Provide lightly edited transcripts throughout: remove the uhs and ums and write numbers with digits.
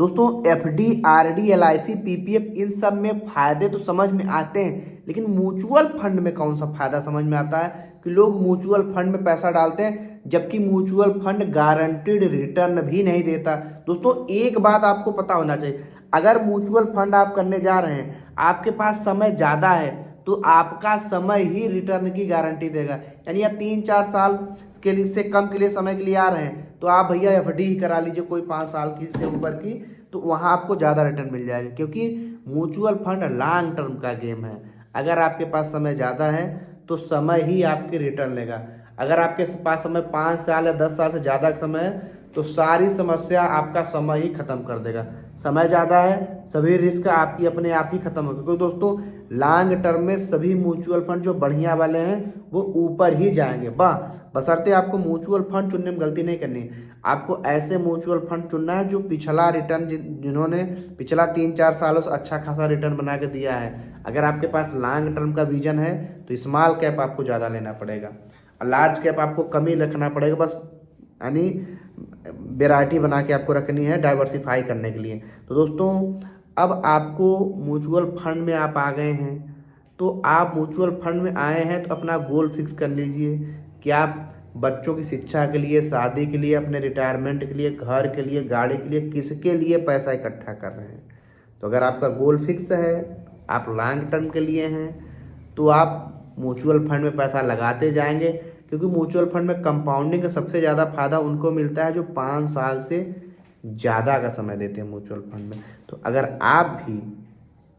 दोस्तों FD, RD, LIC, PPF इन सब में फायदे तो समझ में आते हैं, लेकिन म्यूचुअल फंड में कौन सा फायदा समझ में आता है कि लोग म्यूचुअल फंड में पैसा डालते हैं जबकि म्यूचुअल फंड गारंटीड रिटर्न भी नहीं देता। दोस्तों एक बात आपको पता होना चाहिए, अगर म्यूचुअल फंड आप करने जा रहे हैं, आपके पास समय ज़्यादा है तो आपका समय ही रिटर्न की गारंटी देगा। यानी आप 3-4 साल के लिए से कम के लिए समय के लिए आ रहे हैं तो आप भैया एफडी ही करा लीजिए कोई 5 साल की से ऊपर की, तो वहाँ आपको ज़्यादा रिटर्न मिल जाएगा, क्योंकि म्यूचुअल फंड लॉन्ग टर्म का गेम है। अगर आपके पास समय ज़्यादा है तो समय ही आपके रिटर्न लेगा। अगर आपके पास समय 5 साल या 10 साल से ज़्यादा का समय है तो सारी समस्या आपका समय ही खत्म कर देगा। समय ज़्यादा है, सभी रिस्क आपकी अपने आप ही खत्म होगी, क्योंकि दोस्तों लॉन्ग टर्म में सभी म्यूचुअल फंड जो बढ़िया वाले हैं वो ऊपर ही जाएंगे। बशर्ते आपको म्यूचुअल फंड चुनने में गलती नहीं करनी है। आपको ऐसे म्यूचुअल फंड चुनना है जो पिछला रिटर्न जिन्होंने पिछला 3-4 सालों से अच्छा खासा रिटर्न बना के दिया है। अगर आपके पास लॉन्ग टर्म का विजन है तो स्मॉल कैप आपको ज़्यादा लेना पड़ेगा और लार्ज कैप आपको कम ही रखना पड़ेगा। बस यानी वेराइटी बना के आपको रखनी है डाइवर्सिफाई करने के लिए। तो दोस्तों अब आपको म्यूचुअल फंड में आप आ गए हैं, तो आप म्यूचुअल फंड में आए हैं तो अपना गोल फिक्स कर लीजिए कि आप बच्चों की शिक्षा के लिए, शादी के लिए, अपने रिटायरमेंट के लिए, घर के लिए, गाड़ी के लिए, किसके लिए पैसा इकट्ठा कर रहे हैं। तो अगर आपका गोल फिक्स है, आप लॉन्ग टर्म के लिए हैं, तो आप म्यूचुअल फंड में पैसा लगाते जाएंगे, क्योंकि म्यूचुअल फंड में कंपाउंडिंग का सबसे ज़्यादा फायदा उनको मिलता है जो 5 साल से ज़्यादा का समय देते हैं म्यूचुअल फंड में। तो अगर आप भी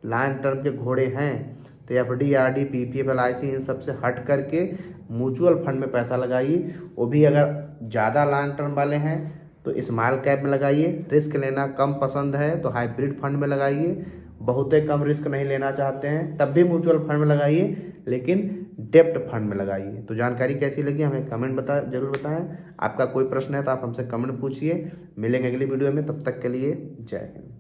लॉन्ग टर्म के घोड़े हैं तो एफडी, आरडी, पीपीएफ, एलआईसी इन सब से हट करके म्यूचुअल फंड में पैसा लगाइए। वो भी अगर ज़्यादा लॉन्ग टर्म वाले हैं तो स्मॉल कैप में लगाइए। रिस्क लेना कम पसंद है तो हाइब्रिड फंड में लगाइए। बहुत ही कम रिस्क नहीं लेना चाहते हैं तब भी म्यूचुअल फंड में लगाइए, लेकिन डेप्ट फंड में लगाइए। तो जानकारी कैसी लगी हमें कमेंट जरूर बताएं। आपका कोई प्रश्न है तो आप हमसे कमेंट पूछिए। मिलेंगे अगली वीडियो में, तब तक के लिए जय हिंद।